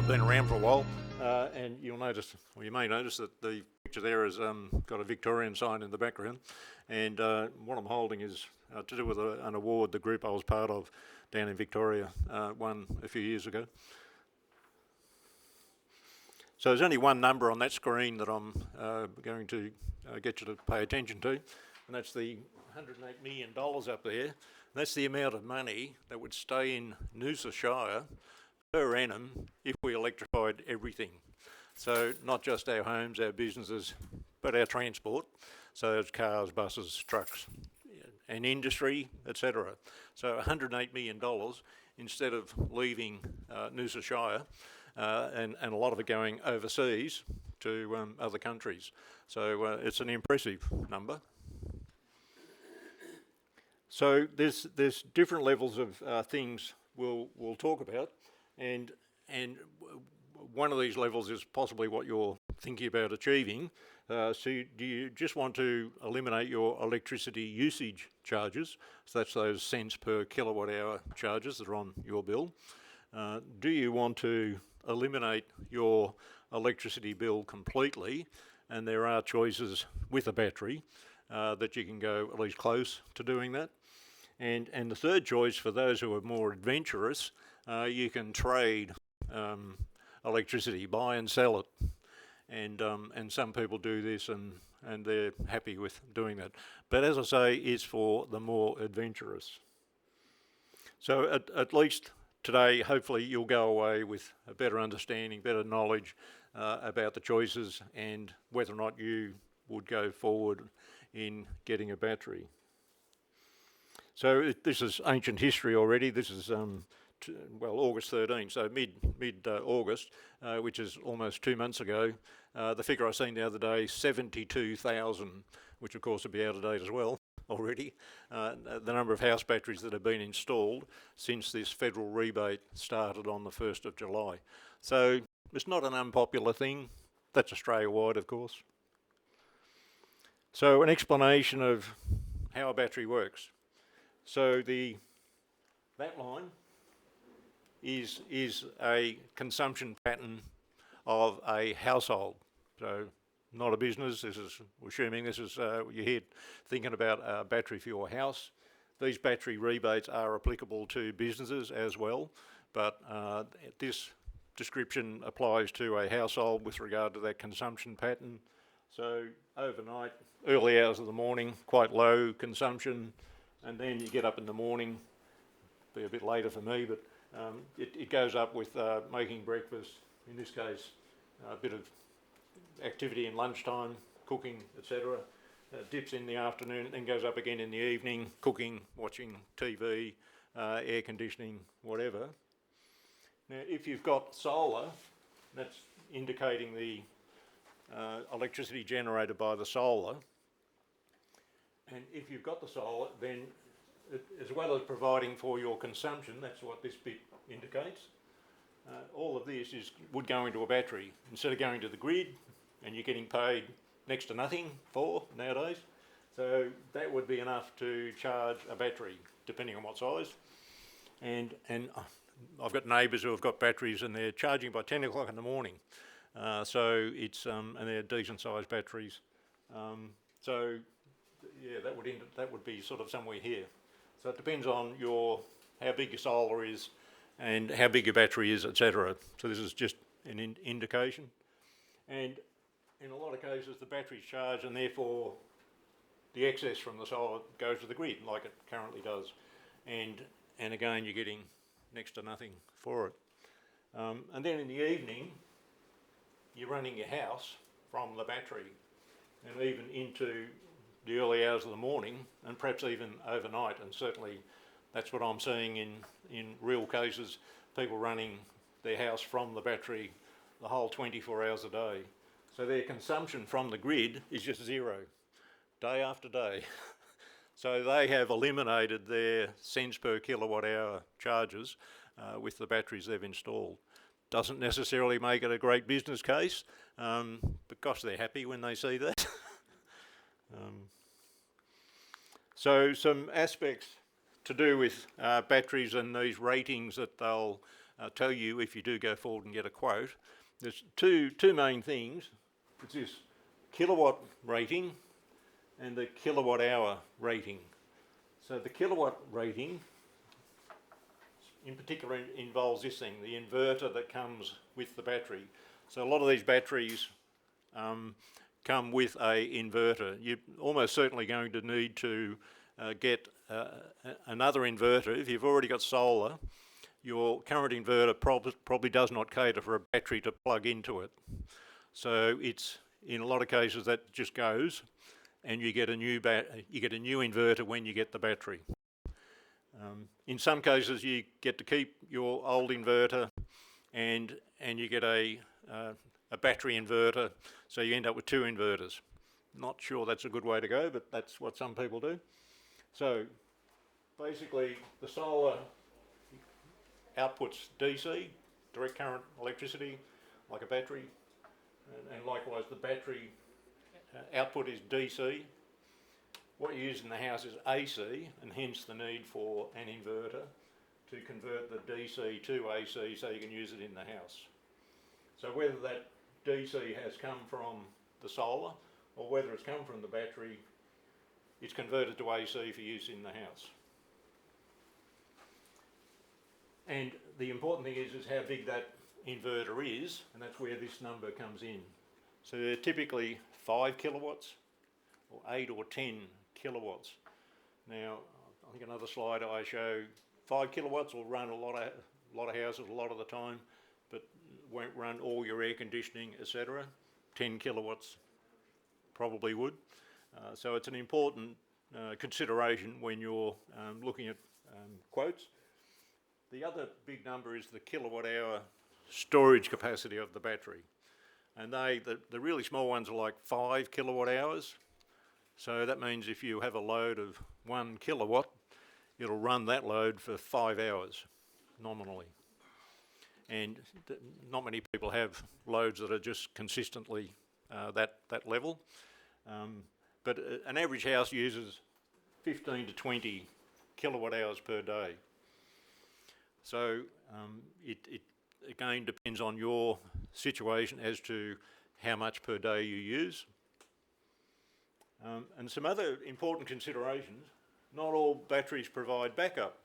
been around for a while, and you'll notice, or you may notice, that the picture there has got a Victorian sign in the background, and what I'm holding is to do with an award the group I was part of down in Victoria won a few years ago. So there's only one number on that screen that I'm going to get you to pay attention to, and that's the $108 million up there. That's the amount of money that would stay in Noosa Shire per annum if we electrified everything. So not just our homes, our businesses, but our transport. So it's cars, buses, trucks, and industry, etc. So $108 million instead of leaving Noosa Shire and a lot of it going overseas to other countries. So it's an impressive number. So there's different levels of things we'll talk about, and one of these levels is possibly what you're thinking about achieving. So do you just want to eliminate your electricity usage charges? So that's those cents per kilowatt hour charges that are on your bill. Do you want to eliminate your electricity bill completely? And there are choices with a battery that you can go at least close to doing that. And the third choice, for those who are more adventurous, you can trade electricity, buy and sell it. And some people do this and they're happy with doing that. But as I say, it's for the more adventurous. So at least today, hopefully you'll go away with a better understanding, better knowledge about the choices and whether or not you would go forward in getting a battery. So this is ancient history already. This is August 13, so mid-August, which is almost 2 months ago. The figure I seen the other day, 72,000, which of course would be out of date as well already. The number of house batteries that have been installed since this federal rebate started on the 1st of July. So it's not an unpopular thing. That's Australia-wide, of course. So an explanation of how a battery works. So that line is a consumption pattern of a household. So not a business. We're assuming this is you're here thinking about a battery for your house. These battery rebates are applicable to businesses as well, but this description applies to a household with regard to that consumption pattern. So overnight, early hours of the morning, quite low consumption, and then you get up in the morning, be a bit later for me, but it goes up with making breakfast, in this case a bit of activity in lunchtime, cooking, etc. Dips in the afternoon, then goes up again in the evening, cooking, watching TV, air conditioning, whatever. Now if you've got solar, that's indicating the electricity generated by the solar. And if you've got the solar, then as well as providing for your consumption, that's what this bit indicates, all of this would go into a battery. Instead of going to the grid, and you're getting paid next to nothing for nowadays, so that would be enough to charge a battery, depending on what size. And I've got neighbours who have got batteries and they're charging by 10 o'clock in the morning. So it's, and they're decent sized batteries. So yeah, that would be sort of somewhere here. So it depends on how big your solar is and how big your battery is, etc. So this is just an indication. And in a lot of cases, the battery's charged, and therefore the excess from the solar goes to the grid, like it currently does. And again, you're getting next to nothing for it. And then in the evening, you're running your house from the battery, and even into the early hours of the morning, and perhaps even overnight. And certainly that's what I'm seeing in real cases, people running their house from the battery the whole 24 hours a day. So their consumption from the grid is just zero, day after day. So they have eliminated their cents per kilowatt hour charges with the batteries they've installed. Doesn't necessarily make it a great business case, but gosh, they're happy when they see that. So some aspects to do with batteries and these ratings that they'll tell you if you do go forward and get a quote. There's two main things. It's this kilowatt rating and the kilowatt hour rating. So the kilowatt rating in particular involves this thing, the inverter that comes with the battery. So a lot of these batteries come with a inverter. You're almost certainly going to need to get another inverter. If you've already got solar, your current inverter probably does not cater for a battery to plug into it. So it's, in a lot of cases, that just goes, and you get a new inverter when you get the battery. In some cases, you get to keep your old inverter, and you get a battery inverter, so you end up with two inverters. Not sure that's a good way to go, but that's what some people do. So basically, the solar outputs DC, direct current electricity, like a battery, and likewise the battery output is DC. What you use in the house is AC, and hence the need for an inverter to convert the DC to AC so you can use it in the house. So whether that DC has come from the solar or whether it's come from the battery, it's converted to AC for use in the house. And the important thing is how big that inverter is, and that's where this number comes in. So they're typically 5 kilowatts or 8 or 10 kilowatts. Now, I think another slide I show 5 kilowatts will run a lot of houses a lot of the time, but won't run all your air conditioning, etc. 10 kilowatts probably would. So it's an important consideration when you're looking at quotes. The other big number is the kilowatt hour storage capacity of the battery. And the really small ones are like 5 kilowatt hours. So that means if you have a load of 1 kilowatt, it'll run that load for 5 hours nominally. And not many people have loads that are just consistently that level. But an average house uses 15 to 20 kilowatt hours per day. So it again depends on your situation as to how much per day you use. And some other important considerations, not all batteries provide backup.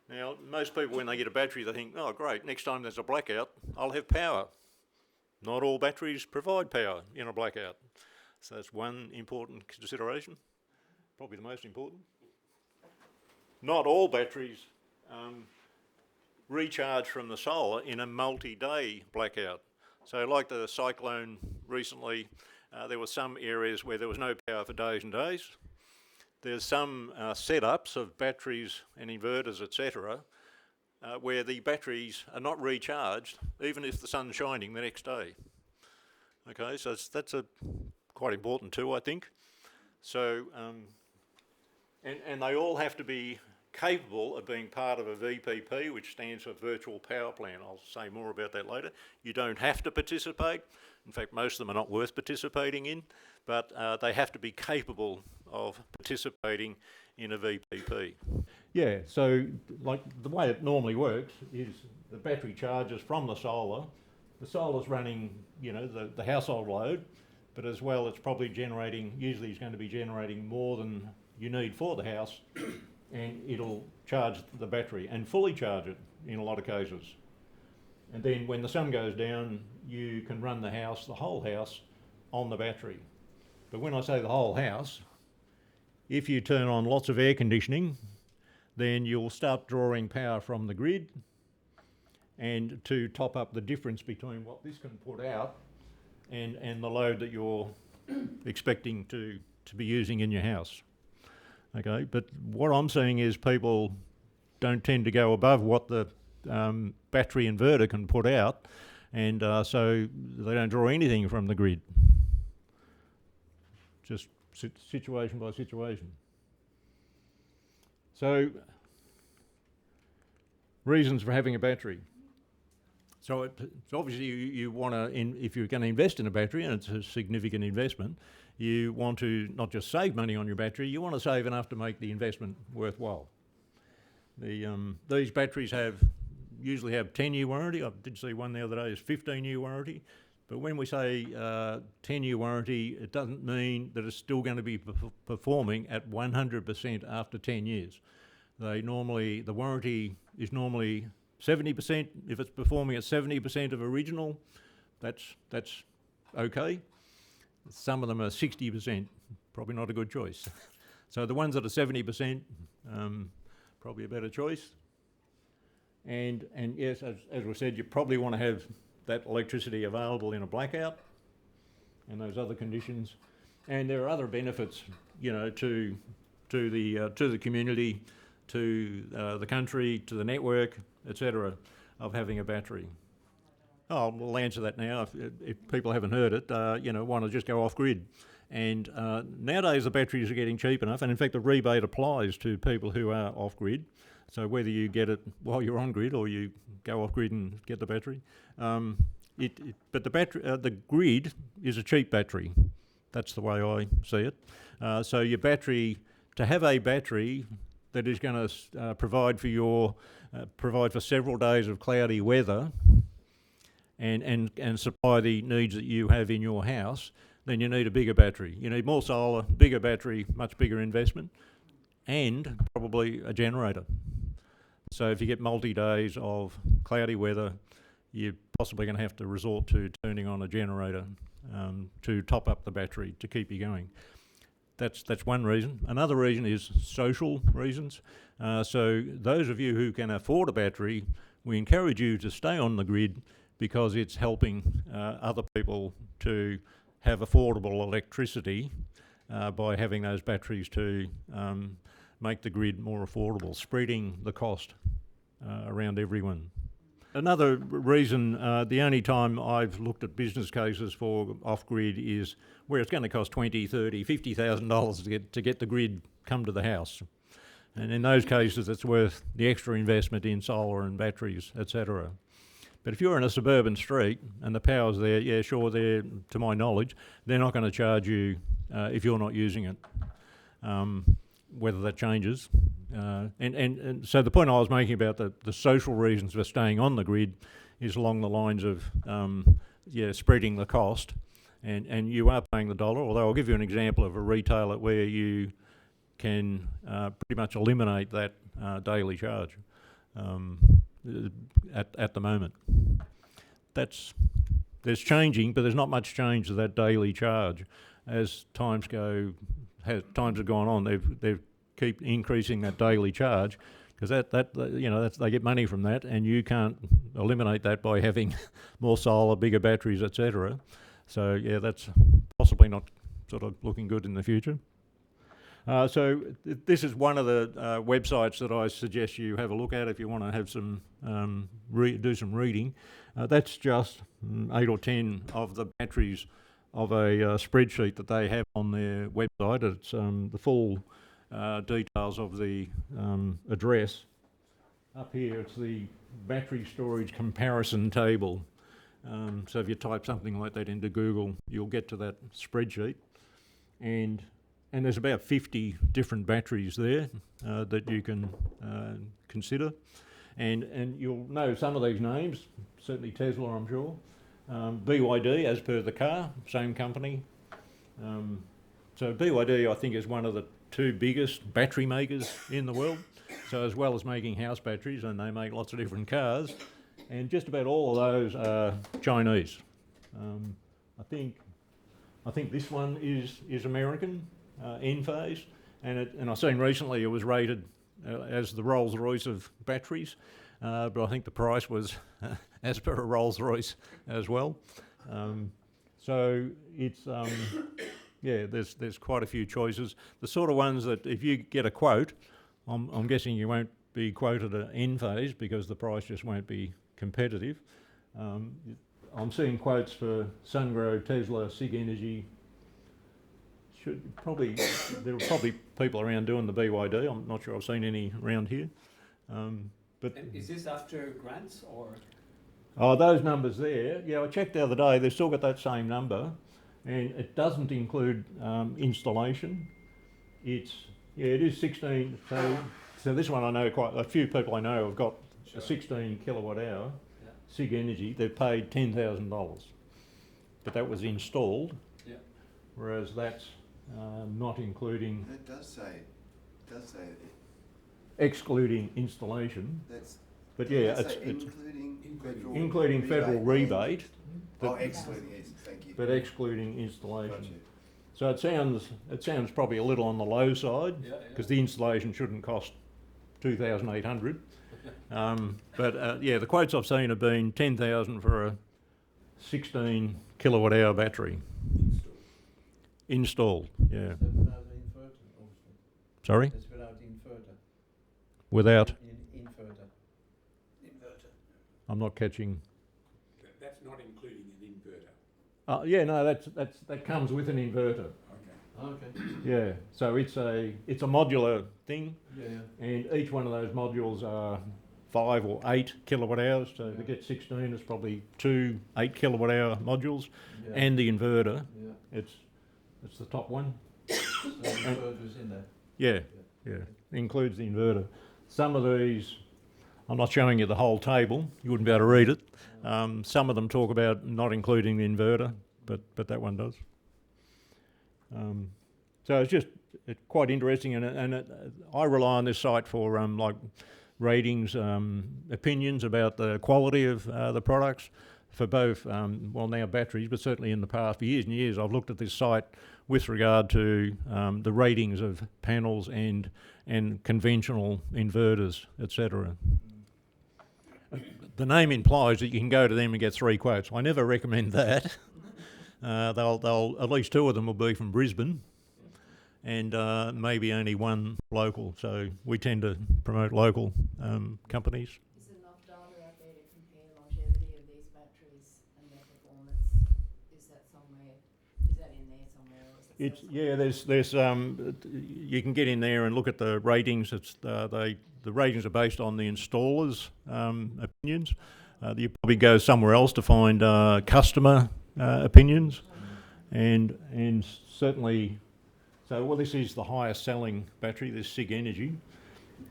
Now, most people when they get a battery they think, oh great, next time there's a blackout, I'll have power. Not all batteries provide power in a blackout. So that's one important consideration, probably the most important. Not all batteries recharge from the solar in a multi-day blackout. So like the cyclone recently, there were some areas where there was no power for days and days. There's some setups of batteries and inverters, etc., where the batteries are not recharged even if the sun's shining the next day. Okay, so that's quite important too, I think. So, and they all have to be capable of being part of a VPP, which stands for Virtual Power Plant. I'll say more about that later. You don't have to participate. In fact, most of them are not worth participating in, but they have to be capable of participating in a VPP. Yeah, so like the way it normally works is the battery charges from the solar. The solar's running, you know, the household load, but as well it's probably generating, usually it's going to be generating more than you need for the house, and it'll charge the battery and fully charge it in a lot of cases. And then when the sun goes down, you can run the house, the whole house, on the battery. But when I say the whole house, if you turn on lots of air conditioning, then you'll start drawing power from the grid, and to top up the difference between what this can put out and the load that you're expecting to be using in your house. Okay, but what I'm seeing is people don't tend to go above what the battery inverter can put out, and so they don't draw anything from the grid. Just situation by situation. So, reasons for having a battery. So obviously you want to, if you're going to invest in a battery, and it's a significant investment, you want to not just save money on your battery, you want to save enough to make the investment worthwhile. These batteries have usually have 10-year warranty. I did see one the other day is 15-year warranty. But when we say 10-year warranty, it doesn't mean that it's still going to be performing at 100% after 10 years. The warranty is normally 70%. If it's performing at 70% of original, that's okay. Some of them are 60%, probably not a good choice. So the ones that are 70%, probably a better choice. And yes, as we said, you probably want to have that electricity available in a blackout and those other conditions. And there are other benefits, to the community, to the country, to the network, etc., of having a battery. Oh, we'll answer that now. If people haven't heard it, want to just go off grid. And nowadays the batteries are getting cheap enough, and in fact the rebate applies to people who are off grid. So whether you get it while you're on grid or you go off grid and get the battery, but the grid is a cheap battery. That's the way I see it. So your battery, to have a battery that is going to provide for several days of cloudy weather, and supply the needs that you have in your house, then you need a bigger battery. You need more solar, bigger battery, much bigger investment, and probably a generator. So if you get multi-days of cloudy weather, you're possibly going to have to resort to turning on a generator to top up the battery to keep you going. That's one reason. Another reason is social reasons. So those of you who can afford a battery, we encourage you to stay on the grid because it's helping other people to have affordable electricity by having those batteries to make the grid more affordable, spreading the cost around everyone. Another reason, the only time I've looked at business cases for off-grid is where it's going to cost $20,000, $30,000, $50,000 to get the grid come to the house. And in those cases, it's worth the extra investment in solar and batteries, etc. But if you're in a suburban street and the power's there, yeah, sure, to my knowledge, they're not going to charge you if you're not using it, whether that changes. And so the point I was making about the social reasons for staying on the grid is along the lines of spreading the cost, and you are paying the dollar, although I'll give you an example of a retailer where you can pretty much eliminate that daily charge at the moment. There's changing, but there's not much change to that daily charge. As times have gone on, they've keep increasing that daily charge because they get money from that, and you can't eliminate that by having more solar, bigger batteries, etc. So yeah, that's possibly not sort of looking good in the future. So this is one of the websites that I suggest you have a look at if you want to have some do some reading. That's just 8 or 10 of the batteries of a spreadsheet that they have on their website. It's the full details of the address. Up here it's the battery storage comparison table. So if you type something like that into Google, you'll get to that spreadsheet. And there's about 50 different batteries there that you can consider. And you'll know some of these names, certainly Tesla, I'm sure. BYD, as per the car, same company. So BYD, I think, is one of the 2 biggest battery makers in the world. So as well as making house batteries, and they make lots of different cars, and just about all of those are Chinese. I think this one is American, Enphase, and I've seen recently it was rated as the Rolls-Royce of batteries, but I think the price was as per a Rolls-Royce as well. So it's there's quite a few choices. The sort of ones that if you get a quote, I'm guessing you won't be quoted at Enphase because the price just won't be competitive. I'm seeing quotes for Sungrow, Tesla, Sig Energy. There are probably people around doing the BYD. I'm not sure I've seen any around here. But and is this after grants or? Oh, those numbers there. Yeah, I checked the other day. They've still got that same number, and it doesn't include installation. It is 16. So this one I know quite a few people I know have got a 16 kilowatt hour Yeah. SIG Energy, they've paid $10,000, but that was installed. Yeah. Whereas that's not including, It does say excluding installation. that's. But yeah, does it say it's including federal rebate, Oh, excluding, yes, thank you. but excluding installation. Gotcha. So it sounds probably a little on the low side, Yeah, because the installation shouldn't cost 2,800. But yeah, the quotes I've seen have been 10,000 for a 16 kilowatt hour battery installed. Yeah. That's without the inverter, obviously. Sorry, That's without the inverter. without. Inverter. I'm not catching. That's not including an inverter. Yeah, no, that comes with an inverter. Okay. Yeah, so it's a modular thing, Yeah, yeah. and each one of those modules are 5 or 8 kilowatt hours. So to get 16, it's probably 2 8 kilowatt hour modules, Yeah. and the inverter. Yeah. It's the top one. So the inverter's in there. Yeah, includes the inverter. Some of these, I'm not showing you the whole table. You wouldn't be able to read it. Some of them talk about not including the inverter, but that one does. So it's quite interesting, and I rely on this site for like ratings, opinions about the quality of the products for both, now batteries, but certainly in the past, for years and years, I've looked at this site with regard to the ratings of panels and conventional inverters, etc. The name implies that you can go to them and get 3 quotes. I never recommend that. They'll at least 2 of them will be from Brisbane, and maybe only 1 local. So we tend to promote local companies. Is there enough data out there to compare longevity of these batteries and their performance? Is that in there somewhere, or is it? There's you can get in there and look at the ratings. It's the ratings are based on the installer's opinions. You probably go somewhere else to find customer opinions, and certainly. So this is the highest selling battery, this SIG Energy.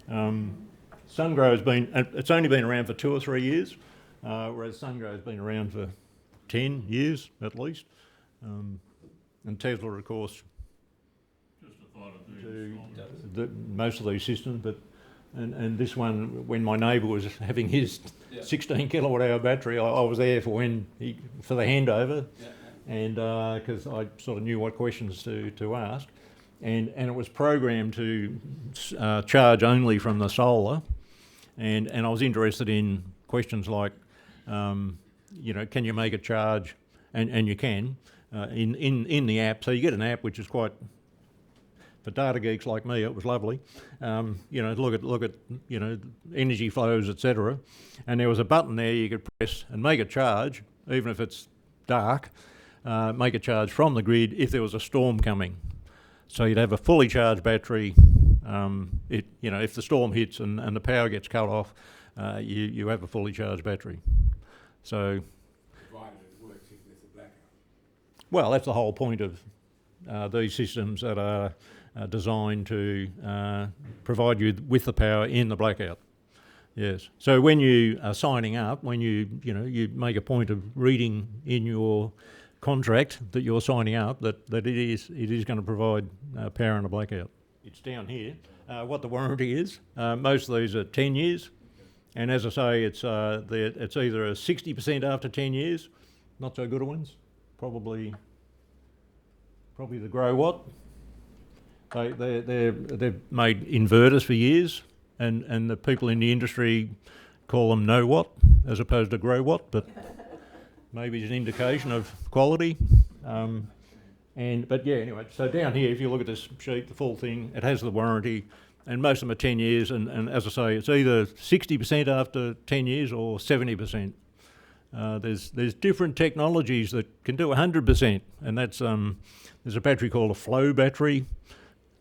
SunGrow it's only been around for 2 or 3 years, whereas SunGrow has been around for 10 years at least. And Tesla, of course, do most of these systems, but and this one, when my neighbour was having his 16 kilowatt hour battery, I was there for the handover, and because I sort of knew what questions to ask. And it was programmed to charge only from the solar, and I was interested in questions like, can you make a charge, and you can in the app. So you get an app which is quite, for data geeks like me, it was lovely. Look at energy flows, etc. And there was a button there you could press and make a charge, even if it's dark. Make a charge from the grid if there was a storm coming. So you'd have a fully charged battery. If the storm hits and the power gets cut off, you have a fully charged battery. So, Provided it works if there's a blackout. well, that's the whole point of these systems that are designed to provide you with the power in the blackout. Yes. So when you are signing up, when you make a point of reading in your contract that you're signing up that it is going to provide power in a blackout. It's down here. What the warranty is. Most of these are 10 years, and as I say, it's either a 60% after 10 years, not so good ones. Probably the Grow Watt. They've made inverters for years, and the people in the industry call them No Watt as opposed to Grow Watt, but. Maybe it's an indication of quality. Anyway, so down here, if you look at this sheet, the full thing, it has the warranty, and most of them are 10 years, and as I say, it's either 60% after 10 years or 70%. There's different technologies that can do 100%, and that's there's a battery called a flow battery.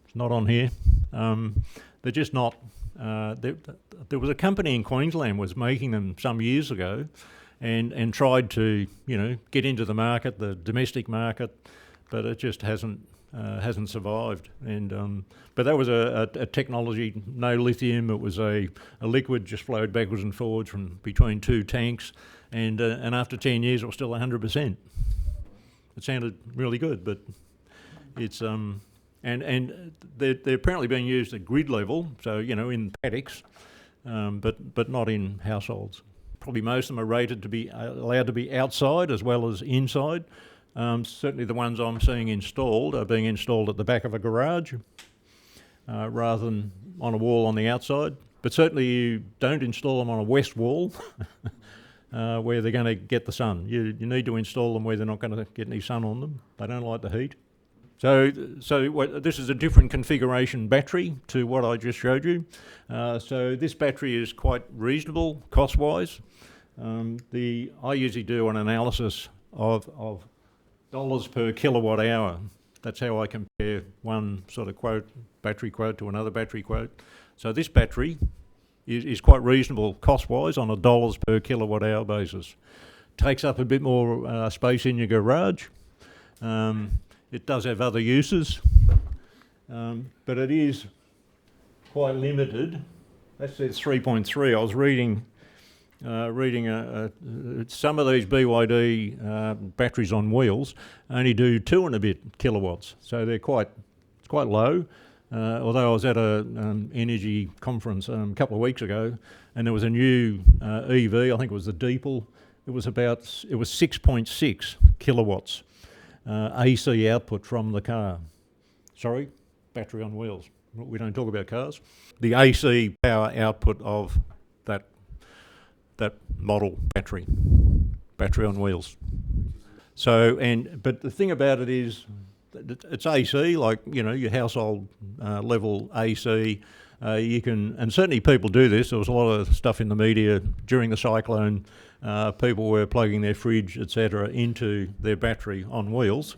It's not on here. They're just not. There was a company in Queensland was making them some years ago, and tried to get into the market, the domestic market, but it just hasn't survived. And but that was a technology, no lithium. It was a liquid just flowed backwards and forwards from between two tanks, and after 10 years it was still 100%. It sounded really good, but it's and they're apparently being used at grid level, so in paddocks, but not in households. Probably most of them are rated to be allowed to be outside as well as inside. Certainly the ones I'm seeing installed are being installed at the back of a garage rather than on a wall on the outside. But certainly you don't install them on a west wall where they're going to get the sun. You need to install them where they're not going to get any sun on them. They don't like the heat. So this is a different configuration battery to what I just showed you. So this battery is quite reasonable cost-wise. I usually do an analysis of dollars per kilowatt hour. That's how I compare one sort of battery quote to another battery quote. So this battery is quite reasonable cost-wise on a dollars per kilowatt hour basis. Takes up a bit more space in your garage. It does have other uses, but it is quite limited. That says 3.3. I was reading some of these BYD batteries on wheels only do 2 and a bit kilowatts, so it's quite low. Although I was at a energy conference a couple of weeks ago, and there was a new EV. I think it was the Deepal. It was 6.6 kilowatts AC output from the car. Sorry, battery on wheels. We don't talk about cars. The AC power output of that model battery on wheels. So, but the thing about it is, it's AC, like your household level AC. You can, and certainly people do this. There was a lot of stuff in the media during the cyclone. People were plugging their fridge, etc., into their battery on wheels.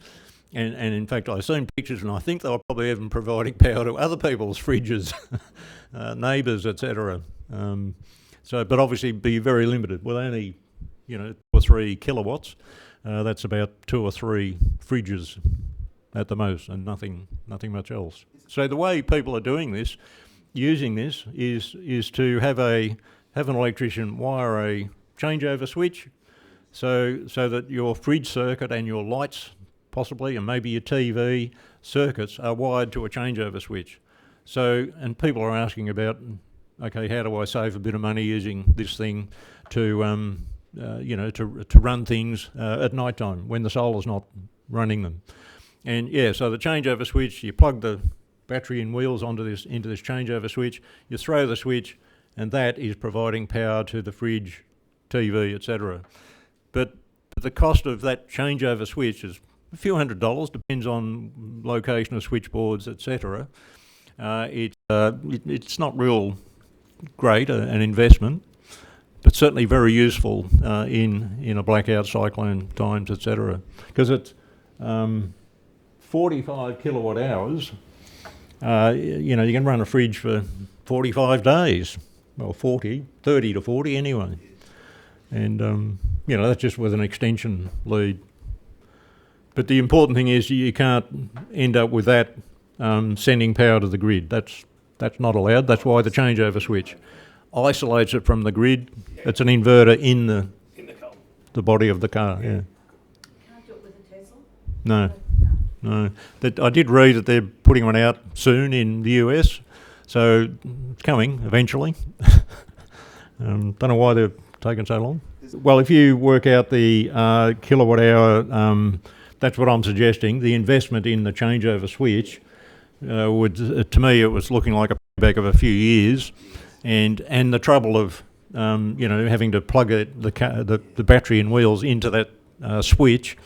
And in fact, I've seen pictures, and I think they were probably even providing power to other people's fridges, neighbours, etc. But obviously be very limited. With only 2 or 3 kilowatts, that's about 2 or 3 fridges at the most, and nothing much else. So the way people are doing this, using this, is to have an electrician wire a changeover switch, so that your fridge circuit and your lights, possibly, and maybe your TV circuits are wired to a changeover switch. So, and people are asking about, okay, how do I save a bit of money using this thing to run things at night time when the solar's not running them? And so the changeover switch, you plug the battery and wheels into this changeover switch, you throw the switch, and that is providing power to the fridge, TV, etc. But the cost of that changeover switch is a few $100, depends on location of switchboards, etc. It's not real great an investment, but certainly very useful in a blackout, cyclone times, etc. Because it's 45 kilowatt hours. You can run a fridge for 45 days, well, 30 to 40 anyway. And that's just with an extension lead. But the important thing is you can't end up with that sending power to the grid. That's not allowed. That's why the changeover switch isolates it from the grid. It's an inverter in the body of the car. Yeah. Can't do it with a Tesla? No. I did read that they're putting one out soon in the US, so it's coming eventually. Don't know why they're taking so long. Well, if you work out the kilowatt hour, that's what I'm suggesting. The investment in the changeover switch to me, it was looking like a payback of a few years, and the trouble of having to plug the battery and wheels into that switch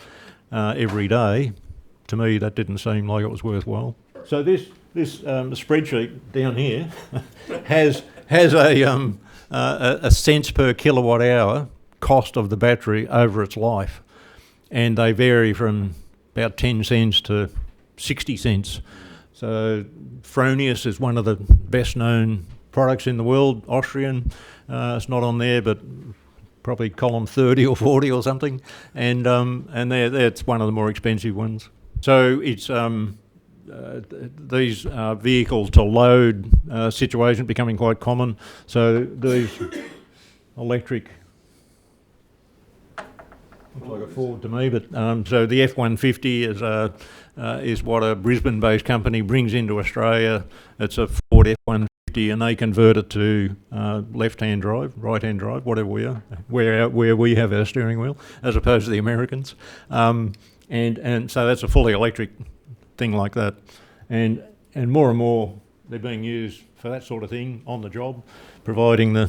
every day. To me, that didn't seem like it was worthwhile. So this spreadsheet down here has a cents per kilowatt hour cost of the battery over its life, and they vary from about 10 cents to 60 cents. So Fronius is one of the best known products in the world, Austrian. It's not on there, but probably column 30 or 40 or something, and it's one of the more expensive ones. So it's these vehicle to load situation becoming quite common. So these electric, looks like a Ford to me, but so the F-150 is what a Brisbane-based company brings into Australia. It's a Ford F-150, and they convert it to left-hand drive, right-hand drive, whatever we are, where we have our steering wheel, as opposed to the Americans. And so that's a fully electric thing like that. And more and more they're being used for that sort of thing on the job, providing the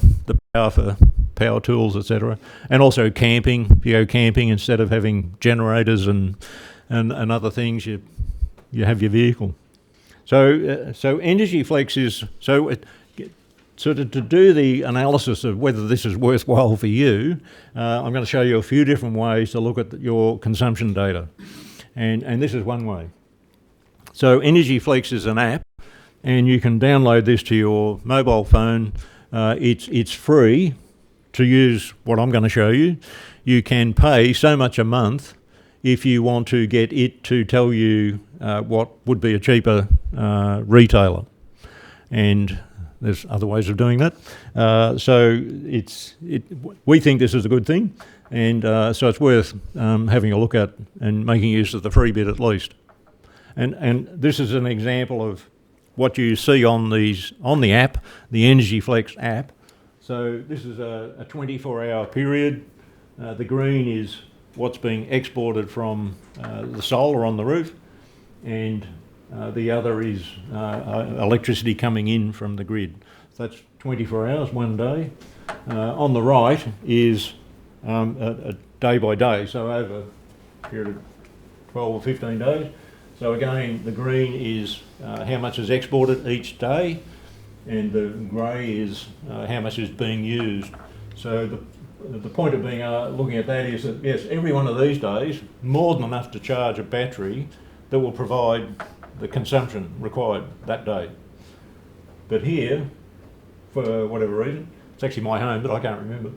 power for power tools, etc. And also camping. If you go camping, instead of having generators and other things, you have your vehicle. So Energy Flex is so to do the analysis of whether this is worthwhile for you, I'm going to show you a few different ways to look at your consumption data, and this is one way. So Energy Flex is an app, and you can download this to your mobile phone. It's free to use what I'm going to show you. You can pay so much a month if you want to get it to tell you what would be a cheaper retailer. And there's other ways of doing that. So we think this is a good thing, and so it's worth having a look at and making use of the free bit at least. And this is an example of what you see on the app, the Energy Flex app. So this is a 24-hour period. The green is what's being exported from the solar on the roof, and the other is electricity coming in from the grid. So that's 24 hours, one day. On the right is a day by day, so over a period of 12 or 15 days. So again, the green is how much is exported each day, and the grey is how much is being used. So the point of being looking at that is that, yes, every one of these days, more than enough to charge a battery that will provide the consumption required that day. But here, for whatever reason, it's actually my home, but I can't remember.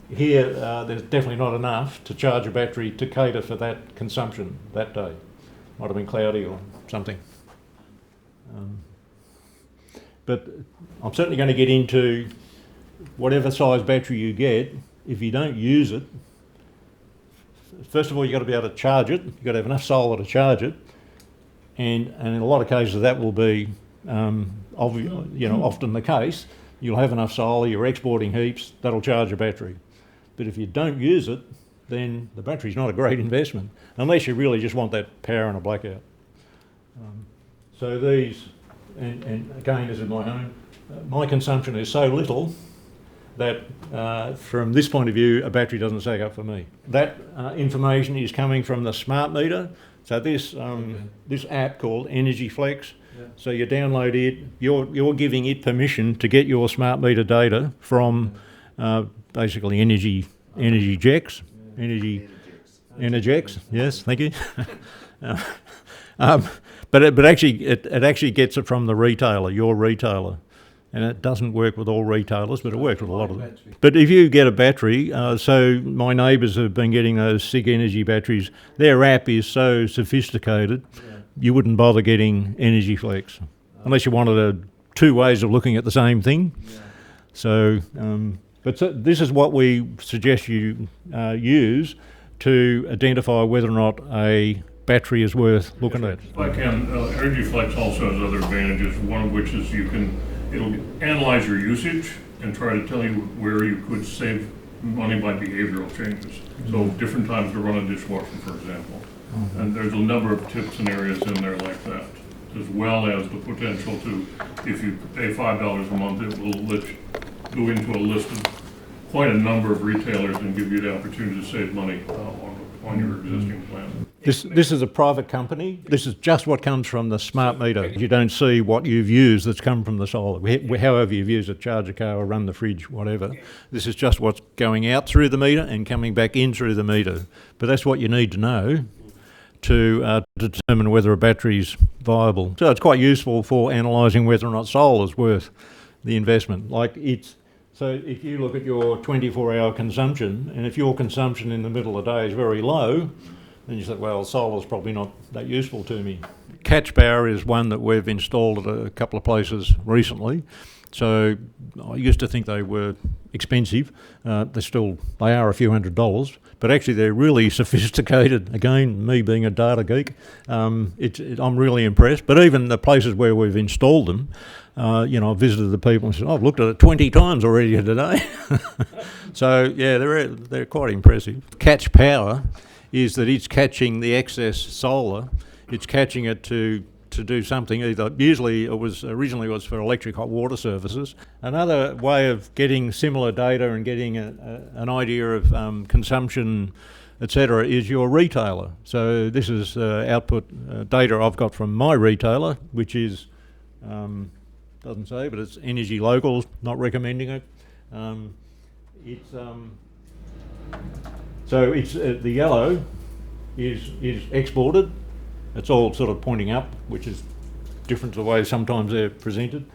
Here, there's definitely not enough to charge a battery to cater for that consumption that day. Might have been cloudy or something. But I'm certainly going to get into whatever size battery you get. If you don't use it, first of all, you've got to be able to charge it. You've got to have enough solar to charge it. And in a lot of cases, that will be often the case. You'll have enough solar, you're exporting heaps, that'll charge a battery. But if you don't use it, then the battery's not a great investment, unless you really just want that power in a blackout. So these, and again, this is my home, my consumption is so little that from this point of view, a battery doesn't stack up for me. That information is coming from the smart meter. So this this app called Energy Flex. Yeah. So you download it. You're giving it permission to get your smart meter data from basically Energy Energex. Yes, thank you. But actually, it actually gets it from the retailer, your retailer. And it doesn't work with all retailers, but it works with a lot of them. But if you get a battery, so my neighbours have been getting those SIG Energy batteries, their app is so sophisticated, you wouldn't bother getting Energy Flex, unless you wanted two ways of looking at the same thing. Yeah. So, this is what we suggest you use to identify whether or not a battery is worth looking at. If I can, Energy Flex also has other advantages, one of which is it'll analyze your usage and try to tell you where you could save money by behavioral changes. Mm-hmm. So different times to run a dishwasher, for example. Mm-hmm. And there's a number of tips and areas in there like that, as well as the potential to, if you pay $5 a month, it will go into a list of quite a number of retailers and give you the opportunity to save money on your existing plan. This is a private company. This is just what comes from the smart meter. You don't see what you've used that's come from the solar. However you've used it, charge a car or run the fridge, whatever. This is just what's going out through the meter and coming back in through the meter. But that's what you need to know to determine whether a battery's viable. So it's quite useful for analysing whether or not solar's worth the investment. So if you look at your 24-hour consumption, and if your consumption in the middle of the day is very low, And you say, well, solar's probably not that useful to me. Catch power is one that we've installed at a couple of places recently. So I used to think they were expensive. They are a few $100s, but actually they're really sophisticated. Again, me being a data geek, I'm really impressed. But even the places where we've installed them, I've visited the people and said, I've looked at it 20 times already today. So yeah, they're quite impressive. Catch power is that it's catching the excess solar, it's catching it to do something. Usually originally it was for electric hot water services. Another way of getting similar data and getting an idea of consumption, etc., is your retailer. So this is output data I've got from my retailer, which is, doesn't say, but it's Energy Local, not recommending it. So it's the yellow is exported. It's all sort of pointing up, which is different to the way sometimes they're presented.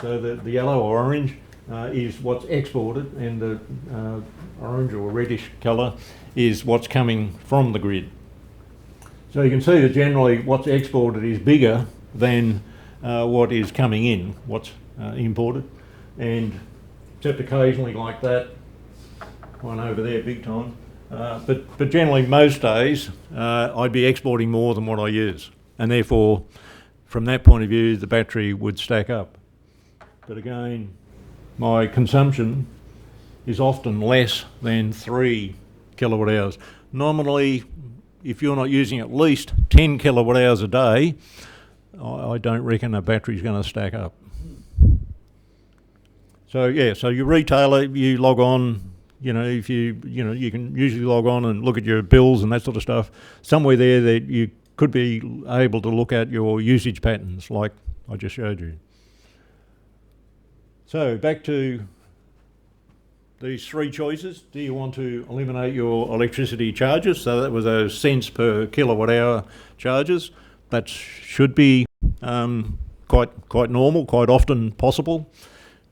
So the yellow or orange is what's exported, and the orange or reddish colour is what's coming from the grid. So you can see that generally what's exported is bigger than what is coming in, what's imported, and except occasionally like that, one over there big time. But generally most days I'd be exporting more than what I use, and therefore from that point of view the battery would stack up. But again, my consumption is often less than 3 kilowatt hours. Nominally, if you're not using at least 10 kilowatt hours a day, I don't reckon a battery's going to stack up. So yeah, so your retailer, you log on. You can usually log on and look at your bills and that sort of stuff. Somewhere there that you could be able to look at your usage patterns like I just showed you. So back to these three choices. Do you want to eliminate your electricity charges? So that was those cents per kilowatt hour charges. That should be quite normal, quite often possible.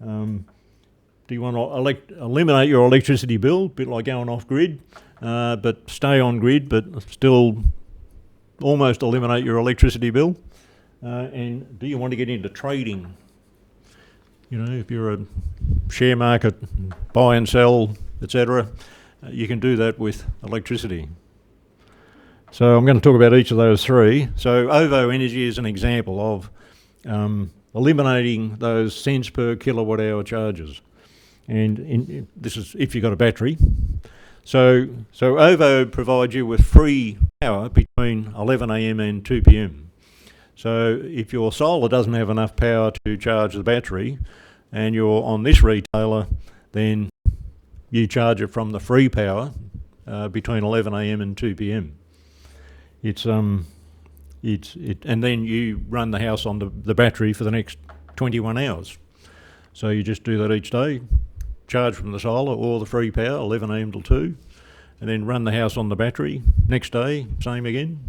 Do you want to eliminate your electricity bill, a bit like going off grid, but stay on grid, but still almost eliminate your electricity bill? And do you want to get into trading? If you're a share market, buy and sell, etc., you can do that with electricity. So I'm going to talk about each of those three. So OVO Energy is an example of eliminating those cents per kilowatt hour charges. And this is if you've got a battery. So OVO provides you with free power between 11 a.m. and 2 p.m. So if your solar doesn't have enough power to charge the battery and you're on this retailer, then you charge it from the free power between 11 a.m. and 2 p.m. And then you run the house on the battery for the next 21 hours. So you just do that each day. Charge from the solar or the free power, 11 a.m. till 2, and then run the house on the battery. Next day, same again.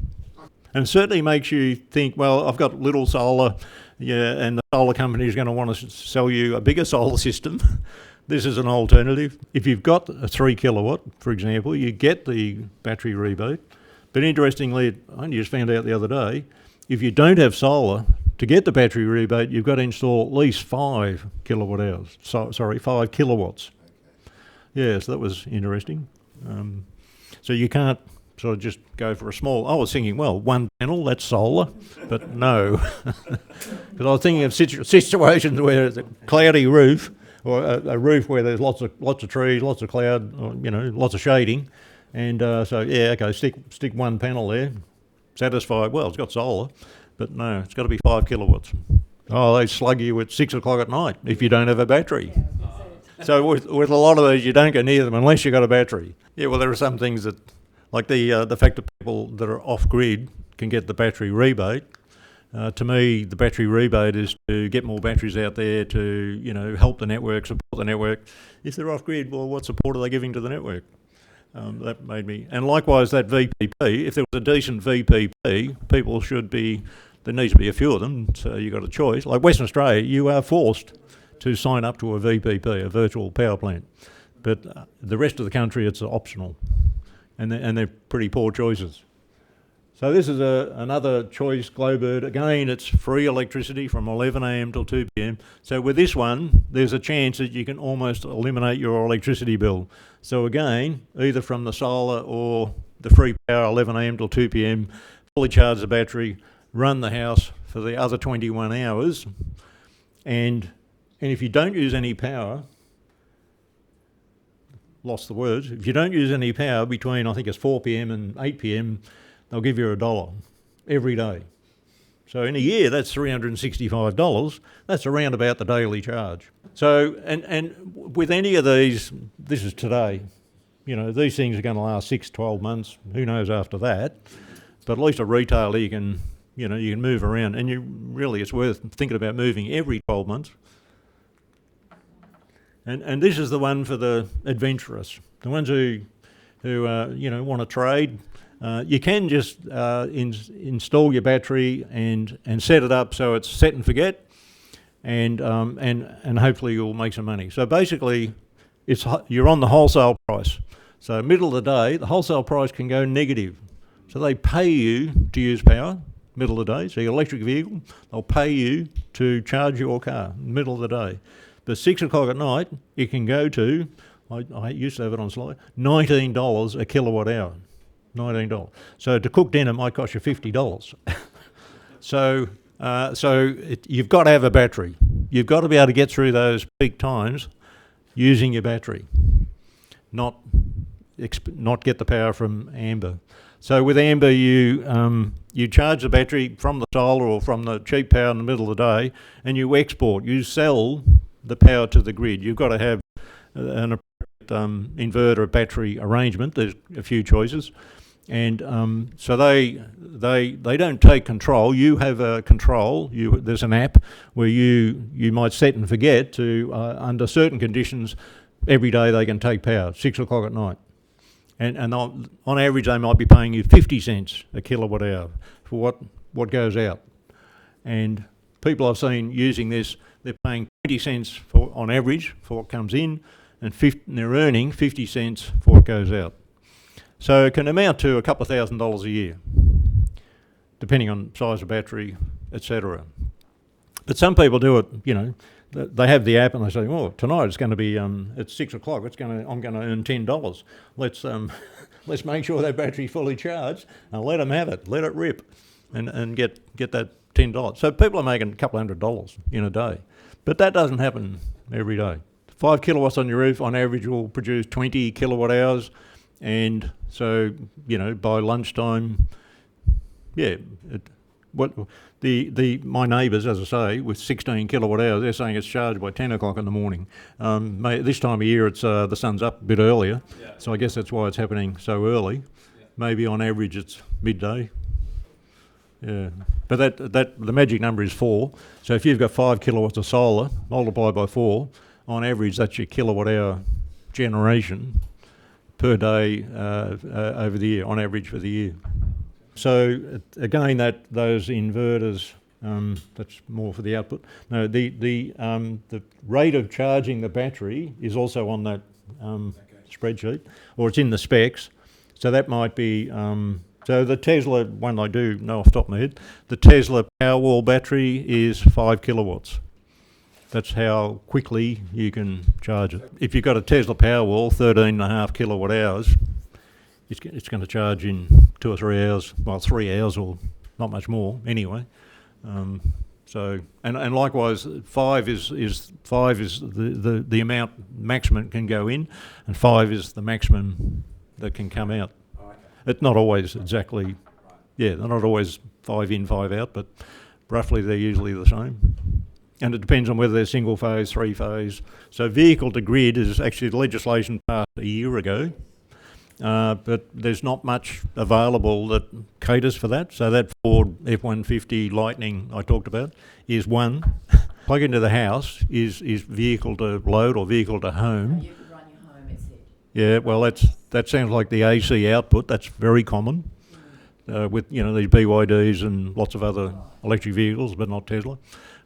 And it certainly makes you think, well, I've got little solar, and the solar company is going to want to sell you a bigger solar system. This is an alternative. If you've got a 3 kilowatt, for example, you get the battery rebate. But interestingly, I only just found out the other day, if you don't have solar, to get the battery rebate, you've got to install at least 5 kilowatt hours. 5 kilowatts. Yeah, so that was interesting. So you can't sort of just go for a small. I was thinking, well, one panel, that's solar, but no, because I was thinking of situations where it's a cloudy roof or a roof where there's lots of trees, lots of cloud, or, lots of shading, and so yeah, okay, stick one panel there, satisfy. Well, it's got solar. But no, it's got to be 5 kilowatts. Oh, they slug you at 6 o'clock at night if you don't have a battery. So with a lot of these, you don't go near them unless you've got a battery. Yeah, well, there are some things that, like the fact that people that are off-grid can get the battery rebate. To me, the battery rebate is to get more batteries out there to, help the network, support the network. If they're off-grid, well, what support are they giving to the network? That made me... And likewise, that VPP, if there was a decent VPP, people should be... There needs to be a few of them, so you've got a choice. Like Western Australia, you are forced to sign up to a VPP, a virtual power plant. But the rest of the country, it's optional. And they're pretty poor choices. So this is another choice Glowbird. Again, it's free electricity from 11 a.m. till 2 p.m. So with this one, there's a chance that you can almost eliminate your electricity bill. So again, either from the solar or the free power 11 a.m. till 2 p.m, fully charge the battery, run the house for the other 21 hours, and if you don't use any power, lost the words, if you don't use any power between, I think it's 4 p.m. and 8 p.m, they'll give you $1 every day. So in a year, that's $365. That's around about the daily charge. So, and with any of these, this is today, you know, these things are going to last 6, 12 months. Who knows after that? But at least a retailer, you can move around, and it's worth thinking about moving every 12 months. And this is the one for the adventurous, the ones who want to trade. You can just install your battery and set it up so it's set and forget, and hopefully you'll make some money. So basically, you're on the wholesale price. So middle of the day, the wholesale price can go negative. So they pay you to use power middle of the day. So your electric vehicle, they'll pay you to charge your car middle of the day. But 6 o'clock at night, it can go to, I used to have it on slide, $19 a kilowatt hour. $19. So to cook dinner might cost you $50. You've got to have a battery. You've got to be able to get through those peak times using your battery, not get the power from Amber. So with Amber, you charge the battery from the solar or from the cheap power in the middle of the day, and you export. You sell the power to the grid. You've got to have an appropriate inverter battery arrangement. There's a few choices, and so they don't take control. You have a control. There's an app where you might set and forget to under certain conditions every day they can take power 6 o'clock at night, and on average they might be paying you 50 cents a kilowatt hour for what goes out, and people I've seen using this, they're paying 20 cents on average for what comes in, and they're earning 50 cents for what goes out. So it can amount to a couple of $1,000s a year, depending on size of battery, etc. But some people do it, they have the app and they say, oh, tonight it's going to be, it's 6 o'clock, I'm going to earn $10. Let's make sure that battery's fully charged and let them have it, let it rip, and get that $10. So people are making a couple $100 in a day. But that doesn't happen every day. 5 kilowatts on your roof on average will produce 20 kilowatt hours, and so by lunchtime, my neighbours, as I say, with 16 kilowatt hours, they're saying it's charged by 10 o'clock in the morning. This time of year, it's the sun's up a bit earlier, so I guess that's why it's happening so early. Yeah. Maybe on average it's midday. Yeah, but the magic number is 4. So if you've got 5 kilowatts of solar, multiplied by 4, on average that's your kilowatt hour generation per day over the year, on average for the year. So again, those inverters, that's more for the output. No, the rate of charging the battery is also on that spreadsheet, or it's in the specs. So that might be. So the Tesla one I do know off the top of my head, the Tesla Powerwall battery is 5 kilowatts. That's how quickly you can charge it. If you've got a Tesla Powerwall, 13.5 kilowatt hours, it's going to charge in 2 or 3 hours, well 3 hours or not much more anyway. So and likewise, 5 is the amount maximum can go in, and 5 is the maximum that can come out. It's not always exactly, they're not always 5 in, 5 out, but roughly they're usually the same. And it depends on whether they're single phase, 3 phase. So vehicle to grid is actually the legislation passed a year ago, but there's not much available that caters for that. So that Ford F-150 Lightning I talked about is one. Plug into the house is vehicle to load or vehicle to home. You could run your home, it's it. Yeah, well, that sounds like the AC output. That's very common with these BYDs and lots of other electric vehicles, but not Tesla,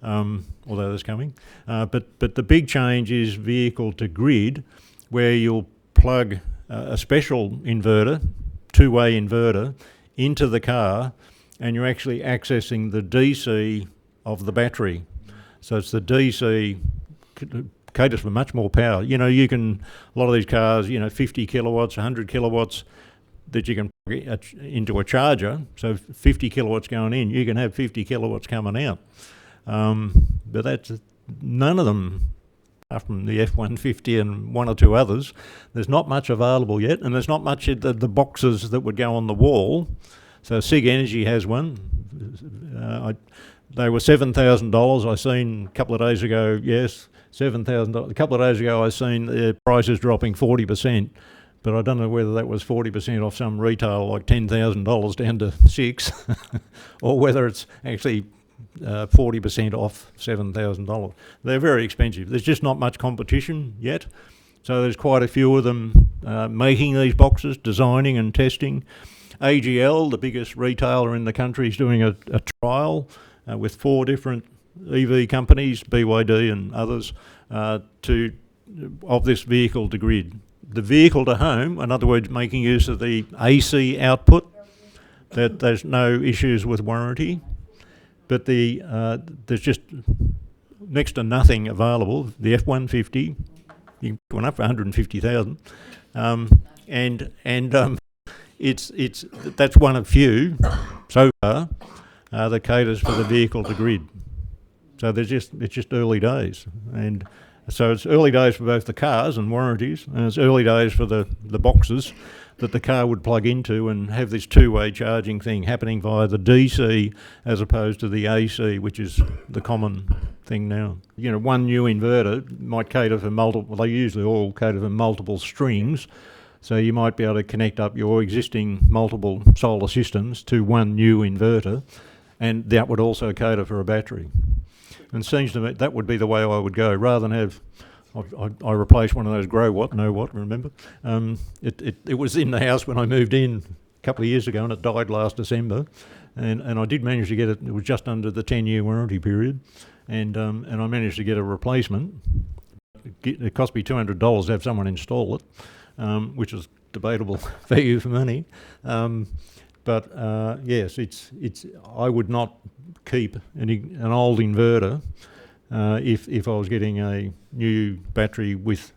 although that's coming. But the big change is vehicle to grid, where you'll plug a special inverter, two-way inverter, into the car, and you're actually accessing the DC of the battery. So it's the DC caters for much more power. You know, you can, a lot of these cars, 50 kilowatts, 100 kilowatts that you can plug into a charger. So 50 kilowatts going in, you can have 50 kilowatts coming out. But that's none of them, apart from the F-150 and one or two others, there's not much available yet, and there's not much in the boxes that would go on the wall. So SIG Energy has one. They were $7,000. I seen a couple of days ago, yes, $7,000. A couple of days ago I seen the prices dropping 40%, but I don't know whether that was 40% off some retail like $10,000 down to $6,000, or whether it's actually 40% off $7,000. They're very expensive. There's just not much competition yet. So there's quite a few of them making these boxes, designing and testing. AGL, the biggest retailer in the country, is doing a trial with 4 different EV companies, BYD and others, of this vehicle to grid. The vehicle to home, in other words, making use of the AC output, that there's no issues with warranty. But there's just next to nothing available. The F-150, you can put one up for $150,000, it's that's one of few so far that caters for the vehicle to grid. So it's just early days, and so it's early days for both the cars and warranties, and it's early days for the boxes that the car would plug into and have this two-way charging thing happening via the DC as opposed to the AC, which is the common thing now. One new inverter might cater for multiple, they usually all cater for multiple strings, so you might be able to connect up your existing multiple solar systems to one new inverter, and that would also cater for a battery. And it seems to me that would be the way I would go, rather than have, I replaced one of those grow what, know what, remember? It was in the house when I moved in a couple of years ago, and it died last December. And I did manage to get it. It was just under the 10-year warranty period, and I managed to get a replacement. It cost me $200 to have someone install it, which is debatable value for money. But yes, it's. I would not keep an old inverter if I was getting a new battery with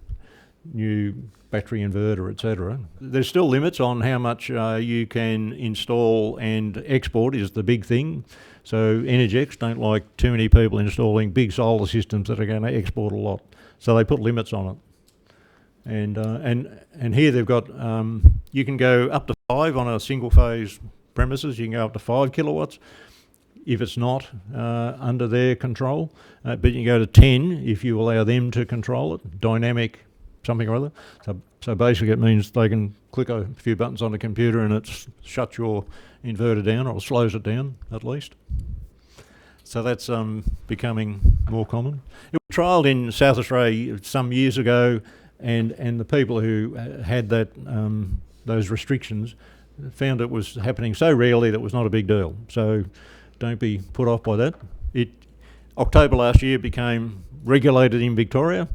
new battery inverter, etc. There's still limits on how much you can install, and export is the big thing. So Energex don't like too many people installing big solar systems that are going to export a lot. So they put limits on it. And here they've got, you can go up to 5 on a single phase premises. You can go up to 5 kilowatts if it's not under their control, but you can go to 10 if you allow them to control it, dynamic something or other. So basically it means they can click a few buttons on the computer and it shuts your inverter down, or slows it down at least. So that's becoming more common. It was trialled in South Australia some years ago, and the people who had that those restrictions found it was happening so rarely that it was not a big deal. So don't be put off by that. October last year became regulated in Victoria,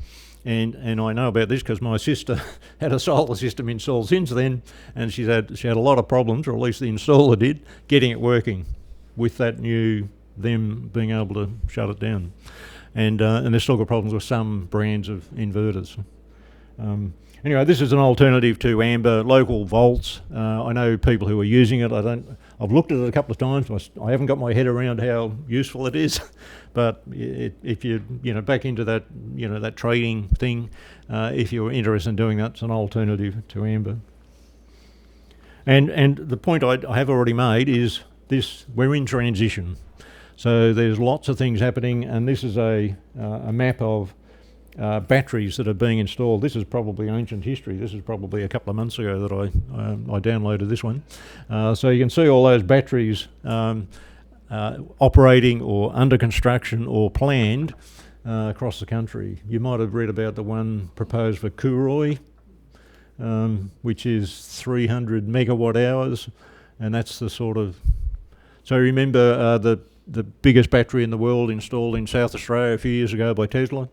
and I know about this because my sister had a solar system installed since then, and she had a lot of problems, or at least the installer did, getting it working with that new, them being able to shut it down. And they've still got problems with some brands of inverters. Anyway, this is an alternative to amber local volts. I know people who are using it. I've looked at it a couple of times. I haven't got my head around how useful it is, but if you back into that that trading thing, if you're interested in doing that, it's an alternative to amber. And the point I have already made is this: we're in transition. So there's lots of things happening, and this is a map of batteries that are being installed. This is probably ancient history. This is probably a couple of months ago that I downloaded this one. So you can see all those batteries operating or under construction or planned across the country. You might have read about the one proposed for Cooroy, which is 300 megawatt hours, and that's the sort of... So remember the biggest battery in the world installed in South Australia a few years ago by Tesla?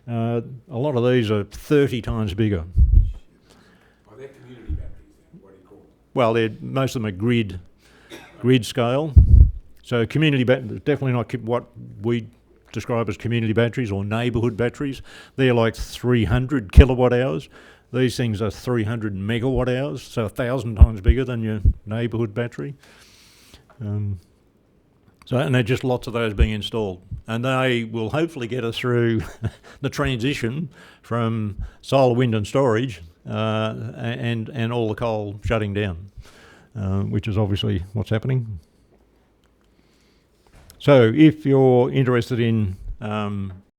A lot of these are 30 times bigger. Are they community batteries then? What do you call them? Well, most of them are grid. grid scale. So definitely not what we describe as community batteries or neighbourhood batteries. They're like 300 kilowatt hours. These things are 300 megawatt hours, so 1,000 times bigger than your neighbourhood battery. And there are just lots of those being installed. And they will hopefully get us through the transition from solar, wind and storage and all the coal shutting down, which is obviously what's happening. So if you're interested in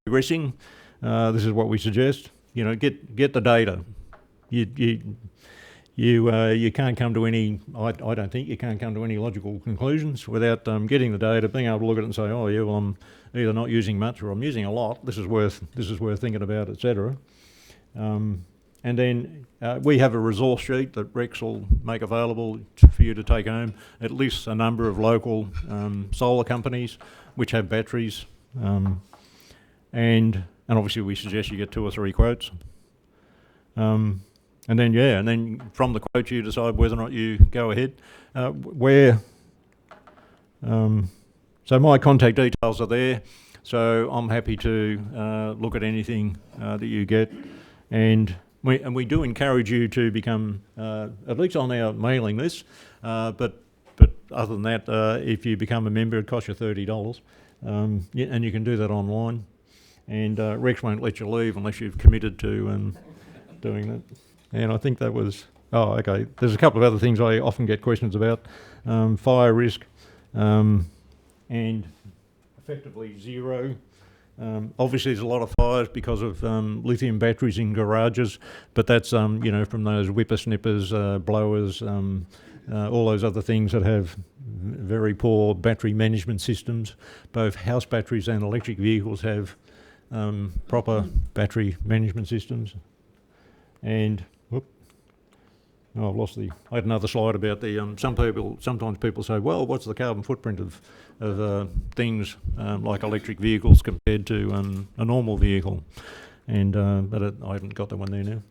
progressing, this is what we suggest. You know, get the data. You can't come to any, I don't think you can't come to any logical conclusions without getting the data, being able to look at it and say, oh yeah, well I'm either not using much or I'm using a lot. This is worth thinking about, etc. And then we have a resource sheet that Rex will make available for you to take home. It lists a number of local solar companies which have batteries, and obviously we suggest you get 2 or 3 quotes. And then from the quote you decide whether or not you go ahead. So my contact details are there, so I'm happy to look at anything that you get, and we do encourage you to become at least on our mailing list, but other than that, if you become a member, it costs you $30, and you can do that online, and Rex won't let you leave unless you've committed to doing that. And I think that was, oh, okay. There's a couple of other things I often get questions about. Fire risk and effectively zero. Obviously there's a lot of fires because of lithium batteries in garages, but that's, you know, from those whippersnippers, blowers, all those other things that have very poor battery management systems. Both house batteries and electric vehicles have proper battery management systems. And I had another slide about the sometimes people say, well, what's the carbon footprint of things like electric vehicles compared to a normal vehicle? And but I haven't got that one there now.